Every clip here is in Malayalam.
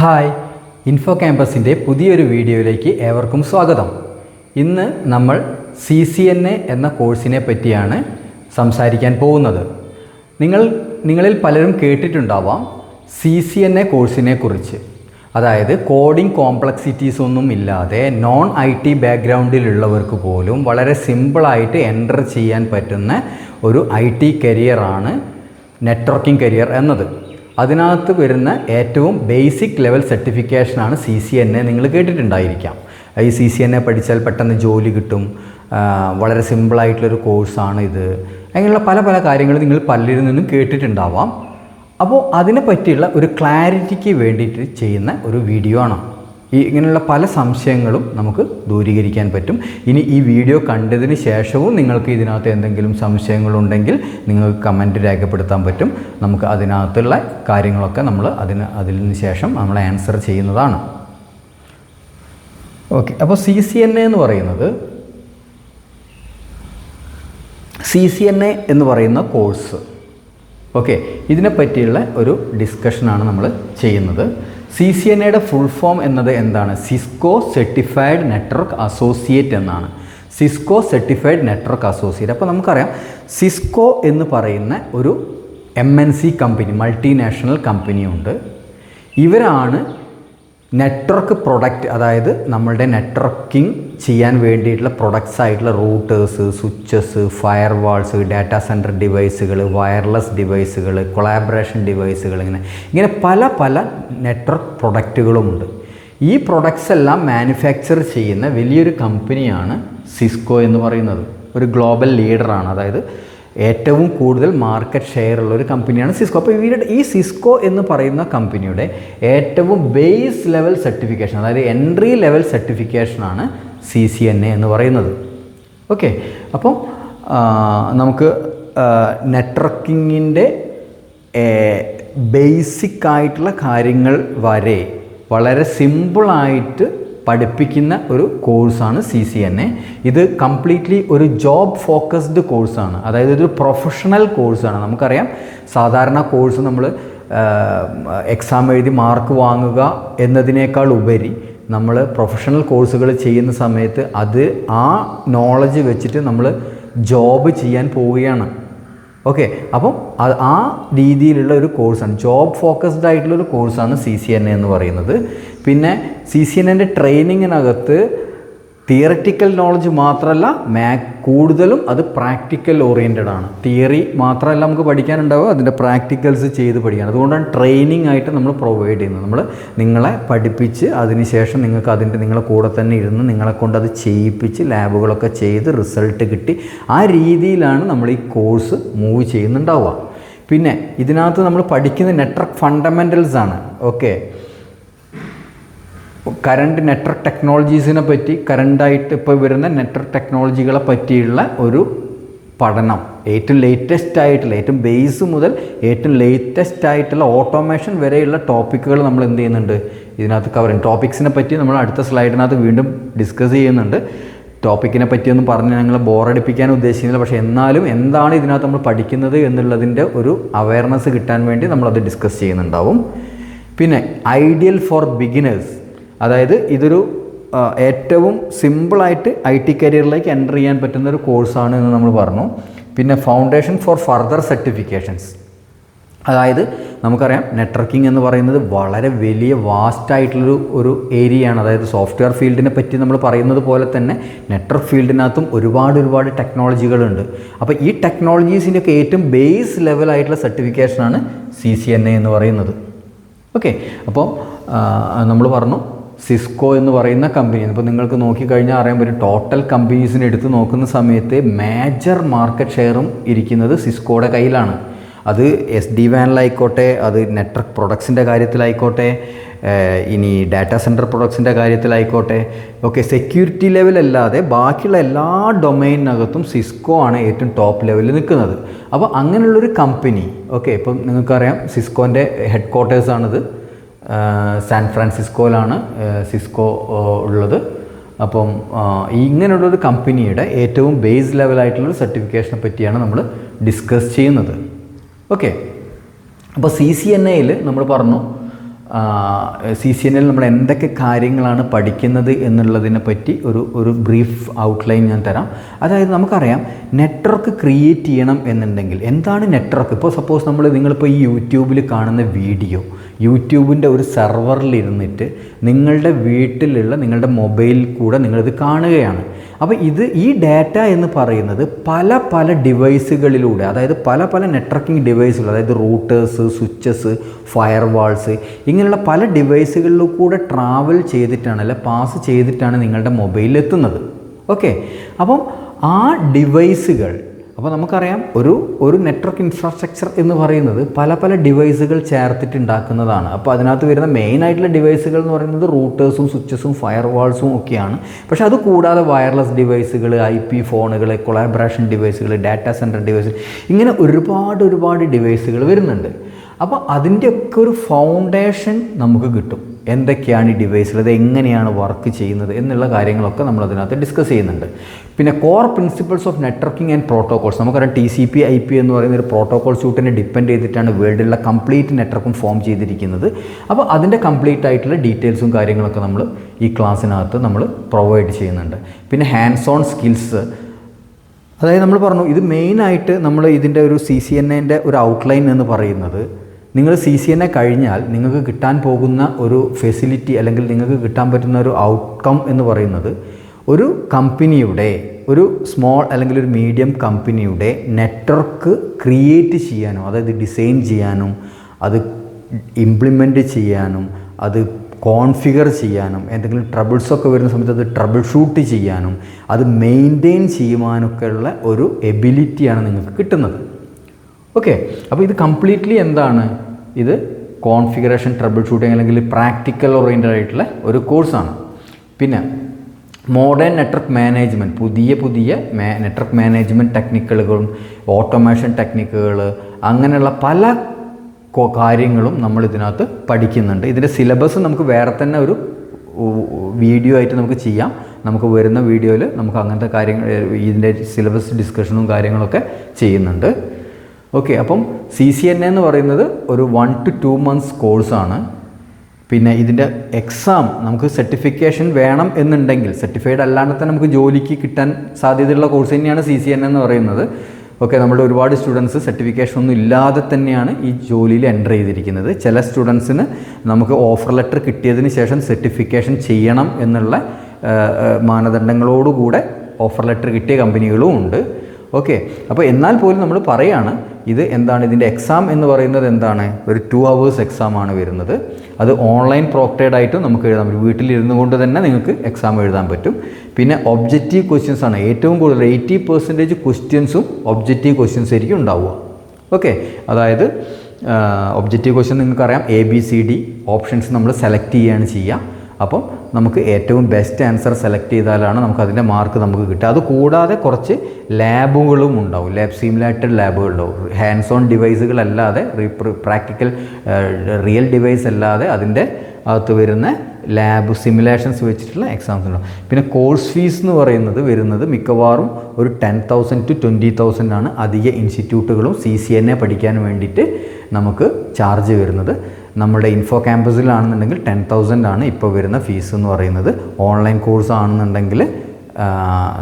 ഹായ്, ഇൻഫോ ക്യാമ്പസിൻ്റെ പുതിയൊരു വീഡിയോയിലേക്ക് ഏവർക്കും സ്വാഗതം. ഇന്ന് നമ്മൾ CCNA എന്ന കോഴ്സിനെ പറ്റിയാണ് സംസാരിക്കാൻ പോകുന്നത്. നിങ്ങളിൽ പലരും കേട്ടിട്ടുണ്ടാവാം CCNA കോഴ്സിനെ കുറിച്ച്. അതായത് കോഡിംഗ് കോംപ്ലക്സിറ്റീസ് ഒന്നും ഇല്ലാതെ നോൺ IT ബാക്ക്ഗ്രൗണ്ടിലുള്ളവർക്ക് പോലും വളരെ സിമ്പിളായിട്ട് എൻ്റർ ചെയ്യാൻ പറ്റുന്ന ഒരു IT കരിയറാണ് നെറ്റ്വർക്കിംഗ് കരിയർ എന്നത്. അതിനകത്ത് വരുന്ന ഏറ്റവും ബേസിക് ലെവൽ സർട്ടിഫിക്കേഷനാണ് CCNA. നിങ്ങൾ കേട്ടിട്ടുണ്ടായിരിക്കാം. ഈ CCNA പഠിച്ചാൽ പെട്ടെന്ന് ജോലി കിട്ടും, വളരെ സിമ്പിളായിട്ടുള്ളൊരു കോഴ്സാണ് ഇത്, അങ്ങനെയുള്ള പല പല കാര്യങ്ങൾ നിങ്ങൾ പലരിൽ നിന്നും കേട്ടിട്ടുണ്ടാവാം. അപ്പോൾ അതിനെ പറ്റിയുള്ള ഒരു ക്ലാരിറ്റിക്ക് വേണ്ടിയിട്ട് ചെയ്യുന്ന ഒരു വീഡിയോ ആണ്. ഇങ്ങനെയുള്ള പല സംശയങ്ങളും നമുക്ക് ദൂരീകരിക്കാൻ പറ്റും. ഇനി ഈ വീഡിയോ കണ്ടതിന് ശേഷവും നിങ്ങൾക്ക് ഇതിനകത്ത് എന്തെങ്കിലും സംശയങ്ങളുണ്ടെങ്കിൽ നിങ്ങൾക്ക് കമൻറ്റ് രേഖപ്പെടുത്താൻ പറ്റും. നമുക്ക് അതിനകത്തുള്ള കാര്യങ്ങളൊക്കെ അതിന് ശേഷം നമ്മൾ ആൻസർ ചെയ്യുന്നതാണ്. ഓക്കെ, അപ്പോൾ CCNA എന്ന് പറയുന്ന കോഴ്സ്, ഓക്കെ, ഇതിനെ പറ്റിയുള്ള ഒരു ഡിസ്കഷനാണ് നമ്മൾ ചെയ്യുന്നത്. CCNAയുടെ ഫുൾ ഫോം എന്നത് എന്താണ്? സിസ്കോ സർട്ടിഫൈഡ് നെറ്റ്വർക്ക് അസോസിയേറ്റ് എന്നാണ്. Cisco certified network associate. അപ്പോൾ നമുക്കറിയാം സിസ്കോ എന്ന് പറയുന്ന ഒരു MNC കമ്പനി, മൾട്ടിനാഷണൽ കമ്പനിയുണ്ട്. ഇവരാണ് നെറ്റ്വർക്ക് പ്രൊഡക്റ്റ്, അതായത് നമ്മളുടെ നെറ്റ്വർക്കിംഗ് ചെയ്യാൻ വേണ്ടിയിട്ടുള്ള പ്രൊഡക്ട്സ് ആയിട്ടുള്ള routers, switches, firewalls, data center ഡിവൈസുകൾ, വയർലെസ് ഡിവൈസുകൾ, കൊളാബറേഷൻ ഡിവൈസുകൾ, ഇങ്ങനെ പല പല നെറ്റ്വർക്ക് പ്രൊഡക്റ്റുകളുമുണ്ട്. ഈ പ്രൊഡക്ട്സ് എല്ലാം മാനുഫാക്ചർ ചെയ്യുന്ന വലിയൊരു കമ്പനിയാണ് സിസ്കോ എന്ന് പറയുന്നത്. ഒരു ഗ്ലോബൽ ലീഡറാണ്, അതായത് ഏറ്റവും കൂടുതൽ മാർക്കറ്റ് ഷെയർ ഉള്ളൊരു കമ്പനിയാണ് സിസ്കോ. അപ്പോൾ ഈ സിസ്കോ എന്ന് പറയുന്ന കമ്പനിയുടെ ഏറ്റവും ബേസ് ലെവൽ സർട്ടിഫിക്കേഷൻ, അതായത് എൻട്രി ലെവൽ സർട്ടിഫിക്കേഷനാണ് CCNA എന്ന് പറയുന്നത്. ഓക്കെ, അപ്പം നമുക്ക് നെറ്റ്വർക്കിങ്ങിൻ്റെ ബേസിക് ആയിട്ടുള്ള കാര്യങ്ങൾ വരെ വളരെ സിമ്പിളായിട്ട് പഠിപ്പിക്കുന്ന ഒരു കോഴ്സാണ് CCNA. ഇത് കംപ്ലീറ്റ്ലി ഒരു ജോബ് ഫോക്കസ്ഡ് കോഴ്സാണ്, അതായത് ഇതൊരു പ്രൊഫഷണൽ കോഴ്സാണ്. നമുക്കറിയാം സാധാരണ കോഴ്സ് നമ്മൾ എക്സാം എഴുതി മാർക്ക് വാങ്ങുക എന്നതിനേക്കാൾ ഉപരി നമ്മൾ പ്രൊഫഷണൽ കോഴ്സുകൾ ചെയ്യുന്ന സമയത്ത് ആ നോളജ് വെച്ചിട്ട് നമ്മൾ ജോബ് ചെയ്യാൻ പോവുകയാണ്. ഓക്കെ, അപ്പം ആ രീതിയിലുള്ള ഒരു കോഴ്സാണ്, ജോബ് ഫോക്കസ്ഡ് ആയിട്ടുള്ളൊരു കോഴ്സാണ് CCNA എന്ന് പറയുന്നത്. പിന്നെ CCNAൻ്റെ ട്രെയിനിങ്ങിനകത്ത് തിയററ്റിക്കൽ നോളജ് മാത്രമല്ല, കൂടുതലും അത് പ്രാക്ടിക്കൽ ഓറിയൻറ്റഡ് ആണ്. തിയറി മാത്രമല്ല നമുക്ക് പഠിക്കാനുണ്ടാവുക, അതിൻ്റെ പ്രാക്ടിക്കൽസ് ചെയ്ത് പഠിക്കാൻ. അതുകൊണ്ടാണ് ട്രെയിനിങ് ആയിട്ട് നമ്മൾ പ്രൊവൈഡ് ചെയ്യുന്നത്. നിങ്ങളെ പഠിപ്പിച്ച് അതിനുശേഷം നിങ്ങളെ കൂടെ തന്നെ ഇരുന്ന് നിങ്ങളെ കൊണ്ട് അത് ചെയ്യിപ്പിച്ച് ലാബുകളൊക്കെ ചെയ്ത് റിസൾട്ട് കിട്ടി, ആ രീതിയിലാണ് നമ്മൾ ഈ കോഴ്സ് മൂവ് ചെയ്യുന്നുണ്ടാവുക. പിന്നെ ഇതിനകത്ത് നമ്മൾ പഠിക്കുന്ന നെറ്റ്വർക്ക് ഫണ്ടമെൻ്റൽസ് ആണ്. ഓക്കെ, കറണ്ട് നെറ്റ്വർക്ക് ടെക്നോളജീസിനെ പറ്റി, കറണ്ടായിട്ട് ഇപ്പോൾ വരുന്ന നെറ്റ്വർക്ക് ടെക്നോളജികളെ പറ്റിയുള്ള ഒരു പഠനം, ഏറ്റവും ലേറ്റസ്റ്റ് ആയിട്ടുള്ള, ഏറ്റവും ബേസ് മുതൽ ഏറ്റവും ലേറ്റസ്റ്റ് ആയിട്ടുള്ള ഓട്ടോമേഷൻ വരെയുള്ള ടോപ്പിക്കുകൾ നമ്മൾ എന്ത് ചെയ്യുന്നുണ്ട് ഇതിനകത്ത് കവർ ചെയ്യും. ടോപ്പിക്സിനെ പറ്റി നമ്മൾ അടുത്ത സ്ലൈഡിനകത്ത് വീണ്ടും ഡിസ്കസ് ചെയ്യുന്നുണ്ട്. ടോപ്പിക്കിനെ പറ്റിയൊന്നും പറഞ്ഞ് ഞങ്ങൾ ബോറടിപ്പിക്കാൻ ഉദ്ദേശിക്കുന്നില്ല, പക്ഷേ എന്നാലും എന്താണ് ഇതിനകത്ത് നമ്മൾ പഠിക്കുന്നത് എന്നുള്ളതിൻ്റെ ഒരു അവയർനെസ് കിട്ടാൻ വേണ്ടി നമ്മളത് ഡിസ്കസ് ചെയ്യുന്നുണ്ടാവും. പിന്നെ ഐഡിയൽ ഫോർ ബിഗിനേഴ്സ്, അതായത് ഇതൊരു ഏറ്റവും സിമ്പിളായിട്ട് IT കരിയറിലേക്ക് എൻ്റർ ചെയ്യാൻ പറ്റുന്ന ഒരു കോഴ്സാണ് എന്ന് നമ്മൾ പറഞ്ഞു. പിന്നെ ഫൗണ്ടേഷൻ ഫോർ ഫർദർ സർട്ടിഫിക്കേഷൻസ്, അതായത് നമുക്കറിയാം നെറ്റ്വർക്കിംഗ് എന്ന് പറയുന്നത് വളരെ വലിയ വാസ്റ്റായിട്ടുള്ളൊരു ഏരിയയാണ്. അതായത് സോഫ്റ്റ്വെയർ ഫീൽഡിനെ പറ്റി നമ്മൾ പറയുന്നത് പോലെ തന്നെ നെറ്റ്വർക്ക് ഫീൽഡിനകത്തും ഒരുപാട് ടെക്നോളജികളുണ്ട്. അപ്പോൾ ഈ ടെക്നോളജീസിൻ്റെയൊക്കെ ഏറ്റവും ബേസ് ലെവലായിട്ടുള്ള സർട്ടിഫിക്കേഷനാണ് CCNA എന്ന് പറയുന്നത്. ഓക്കെ, അപ്പോൾ നമ്മൾ പറഞ്ഞു സിസ്കോ എന്ന് പറയുന്ന കമ്പനി. ഇപ്പോൾ നിങ്ങൾക്ക് നോക്കിക്കഴിഞ്ഞാൽ അറിയാൻ പറ്റും, ടോട്ടൽ കമ്പനീസിനെ എടുത്ത് നോക്കുന്ന സമയത്ത് മേജർ മാർക്കറ്റ് ഷെയറും ഇരിക്കുന്നത് സിസ്കോയുടെ കയ്യിലാണ്. അത് SD-WAN-ലായിക്കോട്ടെ, അത് നെറ്റ്വർക്ക് പ്രൊഡക്ട്സിൻ്റെ കാര്യത്തിലായിക്കോട്ടെ, ഇനി ഡാറ്റാ സെൻറ്റർ പ്രൊഡക്ട്സിൻ്റെ കാര്യത്തിലായിക്കോട്ടെ, ഓക്കെ, സെക്യൂരിറ്റി ലെവലല്ലാതെ ബാക്കിയുള്ള എല്ലാ ഡൊമൈനകത്തും സിസ്കോ ആണ് ഏറ്റവും ടോപ്പ് ലെവലിൽ നിൽക്കുന്നത്. അപ്പോൾ അങ്ങനെയുള്ളൊരു കമ്പനി, ഓക്കെ, ഇപ്പം നിങ്ങൾക്കറിയാം സിസ്കോൻ്റെ ഹെഡ് ക്വാർട്ടേഴ്സാണിത്. സാൻ ഫ്രാൻസിസ്കോയിലാണ് സിസ്കോ ഉള്ളത്. അപ്പം ഇങ്ങനെയുള്ളൊരു കമ്പനിയുടെ ഏറ്റവും ബേസ് ലെവലായിട്ടുള്ളൊരു സർട്ടിഫിക്കേഷനെ പറ്റിയാണ് നമ്മൾ ഡിസ്കസ് ചെയ്യുന്നത്. ഓക്കെ, അപ്പോൾ CCNAയിൽ നമ്മൾ പറഞ്ഞു CCNA നമ്മൾ എന്തൊക്കെ കാര്യങ്ങളാണ് പഠിക്കുന്നത് എന്നുള്ളതിനെ പറ്റി ഒരു ബ്രീഫ് ഔട്ട്ലൈൻ ഞാൻ തരാം. അതായത് നമുക്കറിയാം നെറ്റ്വർക്ക് ക്രിയേറ്റ് ചെയ്യണം എന്നുണ്ടെങ്കിൽ എന്താണ് നെറ്റ്വർക്ക്. ഇപ്പോൾ സപ്പോസ് നിങ്ങളിപ്പോൾ ഈ യൂട്യൂബിൽ കാണുന്ന വീഡിയോ യൂട്യൂബിൻ്റെ ഒരു സെർവറിലിരുന്നിട്ട് നിങ്ങളുടെ വീട്ടിലുള്ള നിങ്ങളുടെ മൊബൈലിൽ കൂടെ നിങ്ങളിത് കാണുകയാണ്. അപ്പോൾ ഈ ഡാറ്റ എന്ന് പറയുന്നത് പല ഡിവൈസുകളിലൂടെ, അതായത് പല നെറ്റ്വർക്കിംഗ് ഡിവൈസുകൾ, അതായത് റൂട്ടേഴ്സ്, സ്വിച്ചസ്, ഫയർവാൾസ്, ഇങ്ങനെയുള്ള പല ഡിവൈസുകളിൽ കൂടെ ട്രാവൽ ചെയ്തിട്ടാണ് അല്ലെ പാസ് ചെയ്തിട്ടാണ് നിങ്ങളുടെ മൊബൈലിൽ എത്തുന്നത്. ഓക്കെ, അപ്പം ആ ഡിവൈസുകൾ, അപ്പോൾ നമുക്കറിയാം ഒരു നെറ്റ്വർക്ക് ഇൻഫ്രാസ്ട്രക്ചർ എന്ന് പറയുന്നത് പല ഡിവൈസുകൾ ചേർത്തിട്ടുണ്ടാക്കുന്നതാണ്. അപ്പോൾ അതിനകത്ത് വരുന്ന മെയിനായിട്ടുള്ള ഡിവൈസുകൾ എന്ന് പറയുന്നത് റൂട്ടേഴ്സും സ്വിച്ചസും ഫയർവാൾസും ഒക്കെയാണ്. പക്ഷേ അത് കൂടാതെ വയർലെസ് ഡിവൈസുകൾ, IP ഫോണുകൾ, കൊളാബറേഷൻ ഡിവൈസുകൾ, ഡാറ്റാ സെൻറ്റർ ഡിവൈസുകൾ, ഇങ്ങനെ ഒരുപാട് ഡിവൈസുകൾ വരുന്നുണ്ട്. അപ്പോൾ അതിൻ്റെയൊക്കെ ഒരു ഫൗണ്ടേഷൻ നമുക്ക് കിട്ടും. എന്തൊക്കെയാണ് ഈ ഡിവൈസുകൾ, അത് എങ്ങനെയാണ് വർക്ക് ചെയ്യുന്നത് എന്നുള്ള കാര്യങ്ങളൊക്കെ നമ്മളതിനകത്ത് ഡിസ്കസ് ചെയ്യുന്നുണ്ട്. പിന്നെ core principles of networking and protocols, നമുക്കറിയാം TCP/IP എന്ന് പറയുന്ന ഒരു പ്രോട്ടോകോൾ സ്യൂട്ടിനെ ഡിപ്പെൻഡ് ചെയ്തിട്ടാണ് വേൾഡിലുള്ള കംപ്ലീറ്റ് നെറ്റ്വർക്കും ഫോം ചെയ്തിരിക്കുന്നത്. അപ്പോൾ അതിൻ്റെ കംപ്ലീറ്റ് ആയിട്ടുള്ള ഡീറ്റെയിൽസും കാര്യങ്ങളൊക്കെ നമ്മൾ ഈ ക്ലാസ്സിനകത്ത് നമ്മൾ പ്രൊവൈഡ് ചെയ്യുന്നുണ്ട്. പിന്നെ ഹാൻഡ്സ് ഓൺ സ്കിൽസ്, അതായത് നമ്മൾ പറഞ്ഞു ഇത് മെയിനായിട്ട് നമ്മൾ ഇതിൻ്റെ ഒരു CCNA ഒരു ഔട്ട്ലൈൻ എന്ന് പറയുന്നത്, നിങ്ങൾ CCNA കഴിഞ്ഞാൽ നിങ്ങൾക്ക് കിട്ടാൻ പോകുന്ന ഒരു ഫെസിലിറ്റി അല്ലെങ്കിൽ നിങ്ങൾക്ക് കിട്ടാൻ പറ്റുന്ന ഒരു ഔട്ട്കം എന്ന് പറയുന്നത് ഒരു കമ്പനിയുടെ, ഒരു സ്മോൾ അല്ലെങ്കിൽ ഒരു മീഡിയം കമ്പനിയുടെ നെറ്റ്വർക്ക് ക്രിയേറ്റ് ചെയ്യാനും, അതായത് ഡിസൈൻ ചെയ്യാനും, അത് ഇംപ്ലിമെൻറ്റ് ചെയ്യാനും, അത് കോൺഫിഗർ ചെയ്യാനും, എന്തെങ്കിലും ട്രബിൾസൊക്കെ വരുന്ന സമയത്ത് അത് ട്രബിൾ ഷൂട്ട് ചെയ്യാനും, അത് മെയിൻറ്റെയിൻ ചെയ്യുവാനൊക്കെയുള്ള ഒരു എബിലിറ്റിയാണ് നിങ്ങൾക്ക് കിട്ടുന്നത്. ഓക്കെ, അപ്പോൾ ഇത് കംപ്ലീറ്റ്ലി എന്താണ്, ഇത് കോൺഫിഗറേഷൻ, ട്രബിൾ ഷൂട്ടിങ് അല്ലെങ്കിൽ പ്രാക്ടിക്കൽ ഓറിയൻറ്റഡ് ആയിട്ടുള്ള ഒരു കോഴ്സാണ്. പിന്നെ മോഡേൺ നെറ്റ്വർക്ക് മാനേജ്മെൻറ്റ്, പുതിയ നെറ്റ്വർക്ക് മാനേജ്മെൻറ്റ് ടെക്നിക്കുകളും ഓട്ടോമേഷൻ ടെക്നിക്കുകൾ, അങ്ങനെയുള്ള പല കാര്യങ്ങളും നമ്മൾ ഇതിനകത്ത് പഠിക്കുന്നുണ്ട്. ഇതിൻ്റെ സിലബസ് നമുക്ക് വേറെ തന്നെ ഒരു വീഡിയോ ആയിട്ട് നമുക്ക് ചെയ്യാം. നമുക്ക് വരുന്ന വീഡിയോയിൽ നമുക്ക് അങ്ങനത്തെ കാര്യങ്ങൾ, ഇതിൻ്റെ സിലബസ് ഡിസ്കഷനും കാര്യങ്ങളൊക്കെ ചെയ്യുന്നുണ്ട്. ഓക്കെ, അപ്പം CCNA എന്ന് പറയുന്നത് ഒരു 1 to 2 months കോഴ്സാണ്. പിന്നെ ഇതിൻ്റെ എക്സാം, നമുക്ക് സർട്ടിഫിക്കേഷൻ വേണം എന്നുണ്ടെങ്കിൽ, സർട്ടിഫൈഡ് അല്ലാണ്ട് തന്നെ നമുക്ക് ജോലിക്ക് കിട്ടാൻ സാധ്യതയുള്ള കോഴ്സ് തന്നെയാണ് CCNA എന്ന് പറയുന്നത്. ഓക്കെ, നമ്മുടെ ഒരുപാട് സ്റ്റുഡൻസ് സർട്ടിഫിക്കേഷൻ ഒന്നും ഇല്ലാതെ തന്നെയാണ് ഈ ജോലിയിൽ എൻ്റർ ചെയ്തിരിക്കുന്നത്. ചില സ്റ്റുഡൻസിന് നമുക്ക് ഓഫർ ലെറ്റർ കിട്ടിയതിന് ശേഷം സർട്ടിഫിക്കേഷൻ ചെയ്യണം എന്നുള്ള മാനദണ്ഡങ്ങളോടുകൂടെ ഓഫർ ലെറ്റർ കിട്ടിയ കമ്പനികളും ഉണ്ട്. ഓക്കെ, അപ്പോൾ എന്നാൽ പോലും നമ്മൾ പറയുകയാണ് ഇത് എന്താണ്, ഇതിൻ്റെ എക്സാം എന്ന് പറയുന്നത് എന്താണ്, ഒരു 2 hours എക്സാമാണ് വരുന്നത്. അത് ഓൺലൈൻ പ്രോക്റ്റേഡ് ആയിട്ടും നമുക്ക് എഴുതാൻ പറ്റും. വീട്ടിലിരുന്നു കൊണ്ട് തന്നെ നിങ്ങൾക്ക് എക്സാം എഴുതാൻ പറ്റും. പിന്നെ ഒബ്ജക്റ്റീവ് ക്വസ്റ്റ്യൻസ് ആണ് ഏറ്റവും കൂടുതൽ, 80% ക്വസ്റ്റ്യൻസും ഒബ്ജക്റ്റീവ് ക്വസ്റ്റ്യൻസ് ആയിരിക്കും ഉണ്ടാവുക. ഓക്കെ, അതായത് ഒബ്ജക്റ്റീവ് ക്വസ്റ്റ്യൻ നിങ്ങൾക്കറിയാം, ABCD ഓപ്ഷൻസ് നമ്മൾ സെലക്ട് ചെയ്യുകയാണ് ചെയ്യുക. അപ്പം നമുക്ക് ഏറ്റവും ബെസ്റ്റ് ആൻസർ സെലക്ട് ചെയ്താലാണ് നമുക്ക് അതിൻ്റെ മാർക്ക് നമുക്ക് കിട്ടുക. അതുകൂടാതെ കുറച്ച് ലാബുകളും ഉണ്ടാവും, സിമുലേറ്റഡ് ലാബുകൾ ഉണ്ടാവും. ഹാൻഡ്സ് ഓൺ ഡിവൈസുകളല്ലാതെ, പ്രാക്ടിക്കൽ റിയൽ ഡിവൈസ് അല്ലാതെ അതിൻ്റെ അകത്ത് വരുന്ന ലാബ് സിമുലേഷൻസ് വെച്ചിട്ടുള്ള എക്സാംസ് ഉണ്ടാവും. പിന്നെ കോഴ്സ് ഫീസ് എന്ന് പറയുന്നത് വരുന്നത് മിക്കവാറും ഒരു 10,000 to 20,000 ആണ് അധിക ഇൻസ്റ്റിറ്റ്യൂട്ടുകളും CCNA പഠിക്കാൻ വേണ്ടിയിട്ട് നമുക്ക് ചാർജ് വരുന്നത്. നമ്മുടെ ഇൻഫോ ക്യാമ്പസിലാണെന്നുണ്ടെങ്കിൽ 10,000 ആണ് ഇപ്പോൾ വരുന്ന ഫീസ് എന്ന് പറയുന്നത്. ഓൺലൈൻ കോഴ്സ് ആണെന്നുണ്ടെങ്കിൽ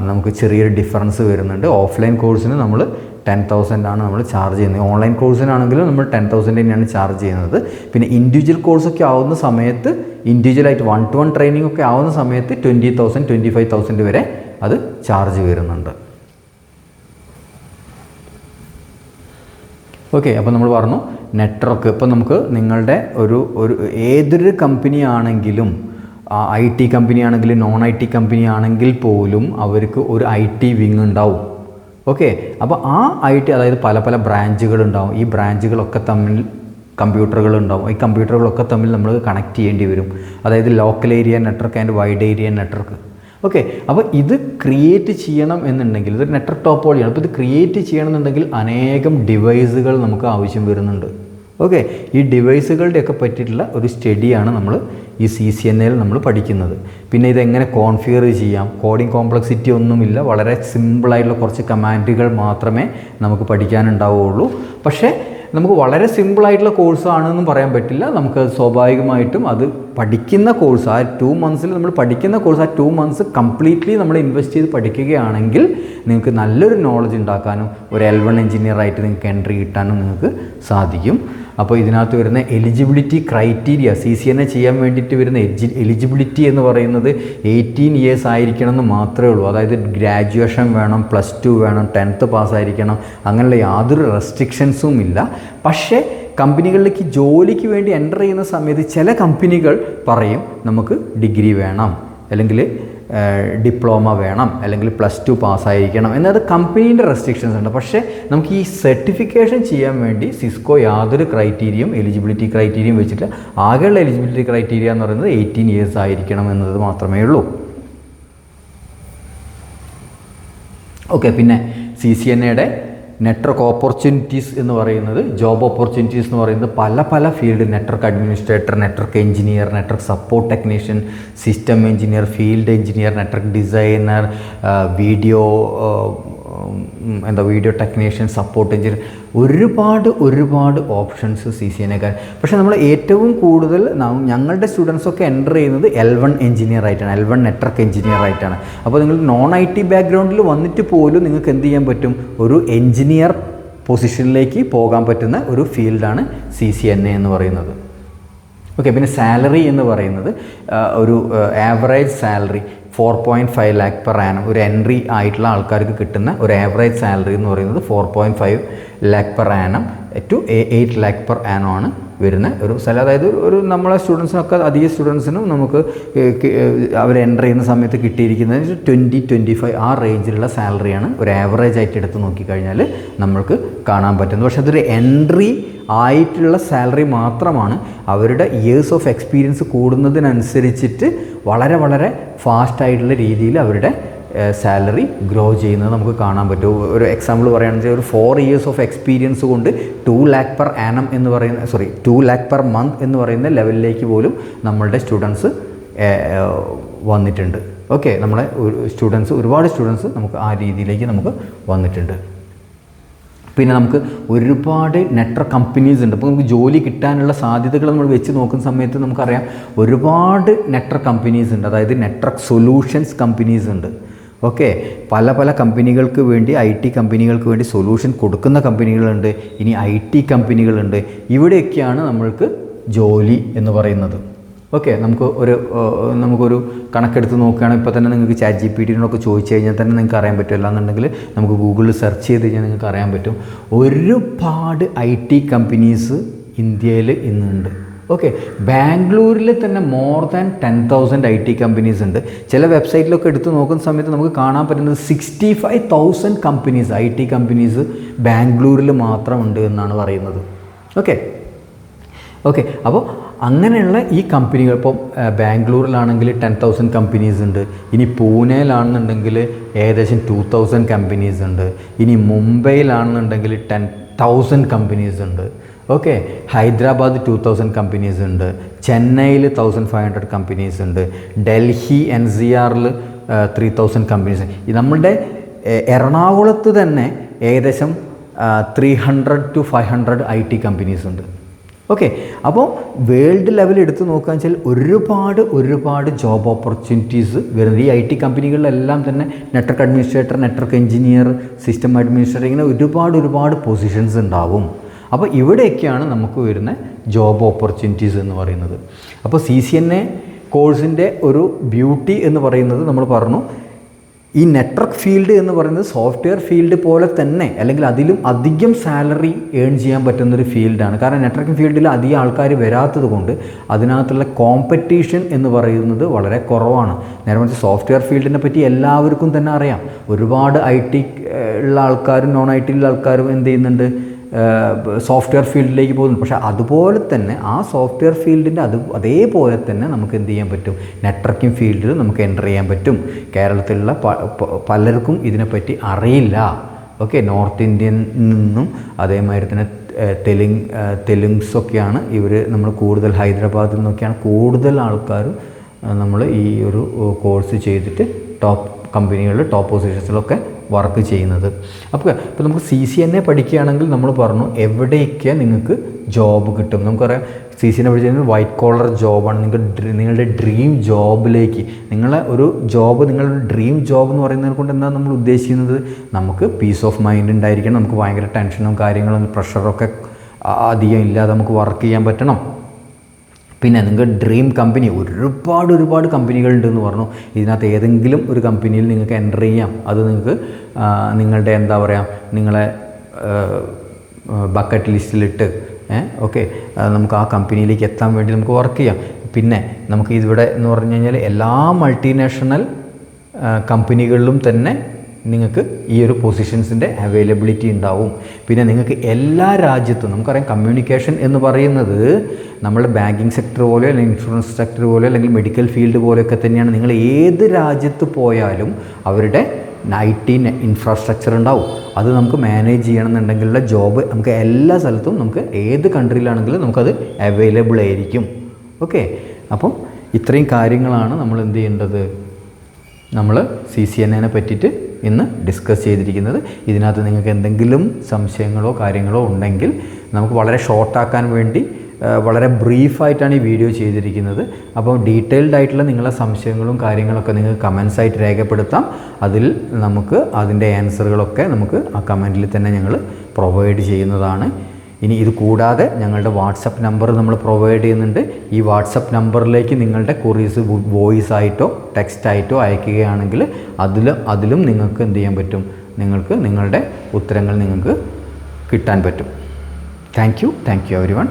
നമുക്ക് ചെറിയൊരു ഡിഫറൻസ് വരുന്നുണ്ട്. ഓഫ്ലൈൻ കോഴ്സിന് നമ്മൾ 10,000 ആണ് നമ്മൾ ചാർജ് ചെയ്യുന്നത്. ഓൺലൈൻ കോഴ്സിനാണെങ്കിലും നമ്മൾ 10,000 തന്നെയാണ് ചാർജ് ചെയ്യുന്നത്. പിന്നെ ഇൻഡിവിജ്വൽ കോഴ്സൊക്കെ ആവുന്ന സമയത്ത്, ഇൻഡിവിജ്വലായിട്ട് 1-to-1 ട്രെയിനിങ് ഒക്കെ ആവുന്ന സമയത്ത് 20,000 25,000 വരെ അത് ചാർജ് വരുന്നുണ്ട്. ഓക്കെ, അപ്പോൾ നമ്മൾ പറഞ്ഞു നെറ്റ്വർക്ക്. ഇപ്പോൾ നമുക്ക് നിങ്ങളുടെ ഒരു ഏതൊരു കമ്പനി ആണെങ്കിലും, IT കമ്പനി ആണെങ്കിലും non-IT കമ്പനി ആണെങ്കിൽ പോലും അവർക്ക് ഒരു IT വിങ് ഉണ്ടാവും. ഓക്കെ, അപ്പോൾ ആ IT, അതായത് പല ബ്രാഞ്ചുകളുണ്ടാവും. ഈ ബ്രാഞ്ചുകളൊക്കെ തമ്മിൽ കമ്പ്യൂട്ടറുകളുണ്ടാവും. ഈ കമ്പ്യൂട്ടറുകളൊക്കെ തമ്മിൽ നമ്മൾ കണക്ട് ചെയ്യേണ്ടി വരും. അതായത് local area network and wide area network. Okay, അപ്പോൾ ഇത് ക്രിയേറ്റ് ചെയ്യണം എന്നുണ്ടെങ്കിൽ, ഇതൊരു നെറ്റ്വർക്ക് ടോപ്പോളജിയാണ്. അപ്പോൾ ഇത് ക്രിയേറ്റ് ചെയ്യണമെന്നുണ്ടെങ്കിൽ അനേകം ഡിവൈസുകൾ നമുക്ക് ആവശ്യം വരുന്നുണ്ട്. ഓക്കെ, ഈ ഡിവൈസുകളുടെയൊക്കെ പറ്റിയിട്ടുള്ള ഒരു സ്റ്റഡിയാണ് നമ്മൾ ഈ CCNAയിൽ നമ്മൾ പഠിക്കുന്നത്. പിന്നെ ഇതെങ്ങനെ കോൺഫിഗർ ചെയ്യാം, കോഡിംഗ് കോംപ്ലക്സിറ്റി ഒന്നുമില്ല, വളരെ സിമ്പിളായിട്ടുള്ള കുറച്ച് കമാൻഡുകൾ മാത്രമേ നമുക്ക് പഠിക്കാനുണ്ടാവുകയുള്ളൂ. പക്ഷേ നമുക്ക് വളരെ സിമ്പിളായിട്ടുള്ള കോഴ്സാണെന്നും പറയാൻ പറ്റില്ല. നമുക്ക് സ്വാഭാവികമായിട്ടും അത് പഠിക്കുന്ന കോഴ്സ്, ആ 2 മന്ത്സിൽ നമ്മൾ പഠിക്കുന്ന കോഴ്സ്, ആ 2 മന്ത്സ് കംപ്ലീറ്റ്ലി നമ്മൾ ഇൻവെസ്റ്റ് ചെയ്ത് പഠിക്കുകയാണെങ്കിൽ നിങ്ങൾക്ക് നല്ലൊരു നോളജ് ഉണ്ടാക്കാനും ഒരു L1 എഞ്ചിനീയറായിട്ട് നിങ്ങൾക്ക് എൻട്രി കിട്ടാനും നിങ്ങൾക്ക് സാധിക്കും. അപ്പോൾ ഇതിനകത്ത് വരുന്ന എലിജിബിലിറ്റി ക്രൈറ്റീരിയ, CCNA ചെയ്യാൻ വേണ്ടിയിട്ട് വരുന്ന എലിജിബിലിറ്റി എന്ന് പറയുന്നത് 18 ഇയേഴ്സ് ആയിരിക്കണം എന്ന് മാത്രമേ ഉള്ളൂ. അതായത് ഗ്രാജുവേഷൻ വേണം, +2 വേണം, 10th പാസ്സായിരിക്കണം, അങ്ങനെയുള്ള യാതൊരു റെസ്ട്രിക്ഷൻസും ഇല്ല. പക്ഷേ കമ്പനികളിലേക്ക് ജോലിക്ക് വേണ്ടി എൻ്റർ ചെയ്യുന്ന സമയത്ത് ചില കമ്പനികൾ പറയും നമുക്ക് ഡിഗ്രി വേണം, അല്ലെങ്കിൽ ഡിപ്ലോമ വേണം, അല്ലെങ്കിൽ +2 പാസ്സായിരിക്കണം എന്നത് കമ്പനീൻ്റെ റെസ്ട്രിക്ഷൻസ് ഉണ്ട്. പക്ഷേ നമുക്ക് ഈ സർട്ടിഫിക്കേഷൻ ചെയ്യാൻ വേണ്ടി സിസ്കോ യാതൊരു ക്രൈറ്റീരിയയും എലിജിബിലിറ്റി ക്രൈറ്റീരിയയും വെച്ചിട്ട് ആകെയുള്ള എലിജിബിലിറ്റി ക്രൈറ്റീരിയ എന്ന് പറയുന്നത് 18 ഇയേഴ്സ് ആയിരിക്കണം എന്നത് മാത്രമേ ഉള്ളൂ. ഓക്കെ, പിന്നെ CCNAയുടെ നെറ്റ്വർക്ക് ഓപ്പർച്യൂണിറ്റീസ് എന്ന് പറയുന്നത്, ജോബ് ഓപ്പർച്യൂണിറ്റീസ് എന്ന് പറയുന്നത് പല field, network administrator, network engineer, network support technician, system engineer, field engineer, network designer, video technician, support engineer, ഒരുപാട് ഓപ്ഷൻസ് CCNAക്കാർ. പക്ഷേ നമ്മൾ ഏറ്റവും കൂടുതൽ ഞങ്ങളുടെ സ്റ്റുഡൻസൊക്കെ എൻ്റർ ചെയ്യുന്നത് L1 എഞ്ചിനീയർ ആയിട്ടാണ്, L1 നെറ്റ്വർക്ക് എഞ്ചിനീയർ ആയിട്ടാണ്. അപ്പോൾ നിങ്ങൾ നോൺ IT ബാക്ക്ഗ്രൗണ്ടിൽ വന്നിട്ട് പോലും നിങ്ങൾക്ക് എന്ത് ചെയ്യാൻ പറ്റും, ഒരു എഞ്ചിനീയർ പൊസിഷനിലേക്ക് പോകാൻ പറ്റുന്ന ഒരു ഫീൽഡാണ് CCNA എന്ന് പറയുന്നത്. ഓക്കെ, പിന്നെ സാലറി എന്ന് പറയുന്നത് ഒരു average salary 4.5 lakh per annum, ഒരു എൻട്രി ആയിട്ടുള്ള ആൾക്കാർക്ക് കിട്ടുന്ന ഒരു ആവറേജ് സാലറി എന്ന് പറയുന്നത് 4.5 lakh per annum to 8 lakh per annum ആണ് വരുന്ന ഒരു സ്ഥലം. അതായത് ഒരു നമ്മളെ സ്റ്റുഡൻസിനൊക്കെ, അധിക സ്റ്റുഡൻസിനും നമുക്ക് അവർ എൻ്റർ ചെയ്യുന്ന സമയത്ത് കിട്ടിയിരിക്കുന്നത് 20-25 ആ റേഞ്ചിലുള്ള സാലറിയാണ് ഒരു ആവറേജ് ആയിട്ട് എടുത്ത് നോക്കിക്കഴിഞ്ഞാൽ നമ്മൾക്ക് കാണാൻ പറ്റുന്നത്. പക്ഷേ അതൊരു എൻട്രി ആയിട്ടുള്ള സാലറി മാത്രമാണ്. അവരുടെ ഇയേഴ്സ് ഓഫ് എക്സ്പീരിയൻസ് കൂടുന്നതിനനുസരിച്ചിട്ട് വളരെ ഫാസ്റ്റായിട്ടുള്ള രീതിയിൽ അവരുടെ സാലറി ഗ്രോ ചെയ്യുന്നത് നമുക്ക് കാണാൻ പറ്റും. ഒരു എക്സാമ്പിൾ പറയുകയാണെന്ന് വെച്ചാൽ ഒരു 4 years ഓഫ് എക്സ്പീരിയൻസ് കൊണ്ട് 2 lakh per annum എന്ന് പറയുന്ന 2 lakh per month എന്ന് പറയുന്ന ലെവലിലേക്ക് പോലും നമ്മളുടെ സ്റ്റുഡൻസ് വന്നിട്ടുണ്ട്. ഓക്കെ, നമ്മളെ ഒരുപാട് സ്റ്റുഡൻസ് നമുക്ക് ആ രീതിയിലേക്ക് നമുക്ക് വന്നിട്ടുണ്ട്. പിന്നെ നമുക്ക് ഒരുപാട് നെറ്റ്വർക്ക് കമ്പനീസ് ഉണ്ട്. അപ്പോൾ നമുക്ക് ജോലി കിട്ടാനുള്ള സാധ്യതകൾ നമ്മൾ വെച്ച് നോക്കുന്ന സമയത്ത് നമുക്കറിയാം ഒരുപാട് നെറ്റ്വർക്ക് കമ്പനീസ് ഉണ്ട്. അതായത് നെറ്റ്വർക്ക് സൊല്യൂഷൻസ് കമ്പനീസ് ഉണ്ട്. ഓക്കെ, പല കമ്പനികൾക്ക് വേണ്ടി, IT കമ്പനികൾക്ക് വേണ്ടി സൊല്യൂഷൻ കൊടുക്കുന്ന കമ്പനികളുണ്ട്. ഇനി IT കമ്പനികളുണ്ട്. ഇവിടെയൊക്കെയാണ് നമ്മൾക്ക് ജോലി എന്ന് പറയുന്നത്. ഓക്കെ, നമുക്കൊരു കണക്കെടുത്ത് നോക്കുകയാണെങ്കിൽ ഇപ്പോൾ തന്നെ നിങ്ങൾക്ക് ChatGPT-നോടൊക്കെ ചോദിച്ചു കഴിഞ്ഞാൽ തന്നെ നിങ്ങൾക്ക് അറിയാൻ പറ്റും. അല്ലാന്നുണ്ടെങ്കിൽ നമുക്ക് ഗൂഗിളിൽ സെർച്ച് ചെയ്ത് കഴിഞ്ഞാൽ നിങ്ങൾക്ക് അറിയാൻ പറ്റും. ഒരുപാട് IT കമ്പനീസ് ഇന്ത്യയിൽ ഇന്നുണ്ട്. ഓക്കെ, ബാംഗ്ലൂരിൽ തന്നെ മോർ ദാൻ 10,000 IT കമ്പനീസ് ഉണ്ട്. ചില വെബ്സൈറ്റിലൊക്കെ എടുത്ത് നോക്കുന്ന സമയത്ത് നമുക്ക് കാണാൻ പറ്റുന്നത് 65,000 കമ്പനീസ്, IT കമ്പനീസ് ബാംഗ്ലൂരിൽ മാത്രമുണ്ട് എന്നാണ് പറയുന്നത്. ഓക്കെ, അപ്പോൾ അങ്ങനെയുള്ള ഈ കമ്പനികൾ, ഇപ്പോൾ ബാംഗ്ലൂരിലാണെങ്കിൽ 10,000 കമ്പനീസ് ഉണ്ട്. ഇനി പൂനെയിലാണെന്നുണ്ടെങ്കിൽ ഏകദേശം 2,000 കമ്പനീസ് ഉണ്ട്. ഇനി മുംബൈയിലാണെന്നുണ്ടെങ്കിൽ 10,000 കമ്പനീസ് ഉണ്ട്. ഓക്കെ, ഹൈദരാബാദ് 2,000 കമ്പനീസ് ഉണ്ട്. ചെന്നൈയിൽ 1,500 കമ്പനീസ് ഉണ്ട്. ഡൽഹി NCRൽ 3,000 കമ്പനീസ്. നമ്മളുടെ എറണാകുളത്ത് തന്നെ ഏകദേശം 300 to 500 IT കമ്പനീസ് ഉണ്ട്. ഓക്കെ, അപ്പോൾ വേൾഡ് ലെവൽ എടുത്ത് നോക്കുകയെന്ന് വെച്ചാൽ ഒരുപാട് ജോബ് ഓപ്പർച്യൂണിറ്റീസ് വരുന്നത്. ഈ IT കമ്പനികളിലെല്ലാം തന്നെ network administrator, network engineer, system administrator, ഇങ്ങനെ ഒരുപാട് പൊസിഷൻസ് ഉണ്ടാവും. അപ്പോൾ ഇവിടെയൊക്കെയാണ് നമുക്ക് വരുന്ന ജോബ് ഓപ്പർച്യൂണിറ്റീസ് എന്ന് പറയുന്നത്. അപ്പോൾ CCNA കോഴ്സിൻ്റെ ഒരു ബ്യൂട്ടി എന്ന് പറയുന്നത് നമ്മൾ പറഞ്ഞു, ഈ നെറ്റ്വർക്ക് ഫീൽഡ് എന്ന് പറയുന്നത് സോഫ്റ്റ്വെയർ ഫീൽഡ് പോലെ തന്നെ, അല്ലെങ്കിൽ അതിലും അധികം സാലറി ഏൺ ചെയ്യാൻ പറ്റുന്നൊരു ഫീൽഡാണ്. കാരണം നെറ്റ്വർക്കിംഗ് ഫീൽഡിൽ അധികം ആൾക്കാർ വരാത്തത് കൊണ്ട് അതിനകത്തുള്ള കോമ്പറ്റീഷൻ എന്ന് പറയുന്നത് വളരെ കുറവാണ്. നേരെ മറിച്ച് സോഫ്റ്റ്വെയർ ഫീൽഡിനെ പറ്റി എല്ലാവർക്കും തന്നെ അറിയാം. ഒരുപാട് IT ഉള്ള ആൾക്കാരും നോൺ IT ഉള്ള ആൾക്കാരും എന്ത് ചെയ്യുന്നുണ്ട്, സോഫ്റ്റ്വെയർ ഫീൽഡിലേക്ക് പോകുന്നു. പക്ഷേ അതുപോലെ തന്നെ ആ സോഫ്റ്റ്വെയർ ഫീൽഡിൻ്റെ അതേപോലെ തന്നെ നമുക്ക് എന്ത് ചെയ്യാൻ പറ്റും, നെറ്റ്വർക്കിംഗ് ഫീൽഡിൽ നമുക്ക് എൻ്റർ ചെയ്യാൻ പറ്റും. കേരളത്തിലുള്ള പലർക്കും ഇതിനെപ്പറ്റി അറിയില്ല. ഓക്കെ, നോർത്ത് ഇന്ത്യൻ നിന്നും അതേമാതിരി തന്നെ തെലുങ്സൊക്കെയാണ് നമ്മൾ കൂടുതൽ, ഹൈദരാബാദിൽ നിന്നൊക്കെയാണ് കൂടുതൽ ആൾക്കാരും നമ്മൾ ഈ ഒരു കോഴ്സ് ചെയ്തിട്ട് ടോപ്പ് കമ്പനികളിൽ ടോപ്പ് പൊസിഷൻസിലൊക്കെ വർക്ക് ചെയ്യുന്നത്. അപ്പോൾ നമുക്ക് CCNA പഠിക്കുകയാണെങ്കിൽ നമ്മൾ പറഞ്ഞു എവിടെയൊക്കെ നിങ്ങൾക്ക് ജോബ് കിട്ടും. നമുക്കറിയാം CCNA പഠിച്ചാൽ വൈറ്റ് കോളർ ജോബാണ്. നിങ്ങളുടെ ഡ്രീം ജോബിലേക്ക് നിങ്ങളെ ഒരു ജോബ്, നിങ്ങളുടെ ഡ്രീം ജോബ് എന്ന് പറയുന്നത് കൊണ്ട് എന്താണ് നമ്മൾ ഉദ്ദേശിക്കുന്നത്? നമുക്ക് പീസ് ഓഫ് മൈൻഡ് ഉണ്ടായിരിക്കണം, നമുക്ക് ഭയങ്കര ടെൻഷനും കാര്യങ്ങളും പ്രഷറൊക്കെ അധികം ഇല്ലാതെ നമുക്ക് വർക്ക് ചെയ്യാൻ പറ്റണം. പിന്നെ നിങ്ങൾക്ക് ഡ്രീം കമ്പനി, ഒരുപാട് കമ്പനികളുണ്ടെന്ന് പറഞ്ഞു. ഇതിനകത്ത് ഏതെങ്കിലും ഒരു കമ്പനിയിൽ നിങ്ങൾക്ക് എൻ്റർ ചെയ്യാം. അത് നിങ്ങൾക്ക് നിങ്ങളുടെ എന്താ പറയുക, നിങ്ങളെ ബക്കറ്റ് ലിസ്റ്റിലിട്ട് ഓക്കെ നമുക്ക് ആ കമ്പനിയിലേക്ക് എത്താൻ വേണ്ടി നമുക്ക് വർക്ക് ചെയ്യാം. പിന്നെ നമുക്ക് ഇവിടെ എന്ന് പറഞ്ഞു കഴിഞ്ഞാൽ എല്ലാ മൾട്ടിനാഷണൽ കമ്പനികളിലും തന്നെ നിങ്ങൾക്ക് ഈ ഒരു പൊസിഷൻസിൻ്റെ അവൈലബിലിറ്റി ഉണ്ടാവും. പിന്നെ നിങ്ങൾക്ക് എല്ലാ രാജ്യത്തും, നമുക്കറിയാം കമ്മ്യൂണിക്കേഷൻ എന്ന് പറയുന്നത് നമ്മുടെ ബാങ്കിങ് സെക്ടർ പോലെയോ അല്ലെങ്കിൽ ഇൻഷുറൻസ് സെക്ടർ പോലെയോ അല്ലെങ്കിൽ മെഡിക്കൽ ഫീൽഡ് പോലെയൊക്കെ തന്നെയാണ്. നിങ്ങൾ ഏത് രാജ്യത്ത് പോയാലും അവരുടെ IT ഇൻഫ്രാസ്ട്രക്ചർ ഉണ്ടാവും. അത് നമുക്ക് മാനേജ് ചെയ്യണമെന്നുണ്ടെങ്കിലുള്ള ജോബ് നമുക്ക് എല്ലാ സ്ഥലത്തും, നമുക്ക് ഏത് കൺട്രിയിലാണെങ്കിലും നമുക്കത് അവൈലബിൾ ആയിരിക്കും. ഓക്കെ, അപ്പം ഇത്രയും കാര്യങ്ങളാണ് നമ്മൾ എന്ത് ചെയ്യേണ്ടത്, നമ്മൾ CCNA പറ്റിയിട്ട് ഇന്ന് ഡിസ്കസ് ചെയ്തിരിക്കുന്നത്. ഇതിനകത്ത് നിങ്ങൾക്ക് എന്തെങ്കിലും സംശയങ്ങളോ കാര്യങ്ങളോ ഉണ്ടെങ്കിൽ നമുക്ക് വളരെ ഷോർട്ടാക്കാൻ വേണ്ടി വളരെ ബ്രീഫായിട്ടാണ് ഈ വീഡിയോ ചെയ്തിരിക്കുന്നത്. അപ്പോൾ ഡീറ്റെയിൽഡ് ആയിട്ടുള്ള നിങ്ങളുടെ സംശയങ്ങളും കാര്യങ്ങളൊക്കെ നിങ്ങൾക്ക് കമൻസ് ആയിട്ട് രേഖപ്പെടുത്താം. അതിൽ നമുക്ക് അതിൻ്റെ ആൻസറുകളൊക്കെ നമുക്ക് ആ കമൻറ്റിൽ തന്നെ ഞങ്ങൾ പ്രൊവൈഡ് ചെയ്യുന്നതാണ്. ഇനി ഇത് കൂടാതെ ഞങ്ങളുടെ വാട്സപ്പ് നമ്പർ നമ്മൾ പ്രൊവൈഡ് ചെയ്യുന്നുണ്ട്. ഈ വാട്സപ്പ് നമ്പറിലേക്ക് നിങ്ങളുടെ ക്വറീസ് വോയിസ് ആയിട്ടോ ടെക്സ്റ്റ് ആയിട്ടോ അയക്കുകയാണെങ്കിൽ അതിലും നിങ്ങൾക്ക് എന്ത് ചെയ്യാൻ പറ്റും, നിങ്ങൾക്ക് നിങ്ങളുടെ ഉത്തരങ്ങൾ നിങ്ങൾക്ക് കിട്ടാൻ പറ്റും. Thank you everyone.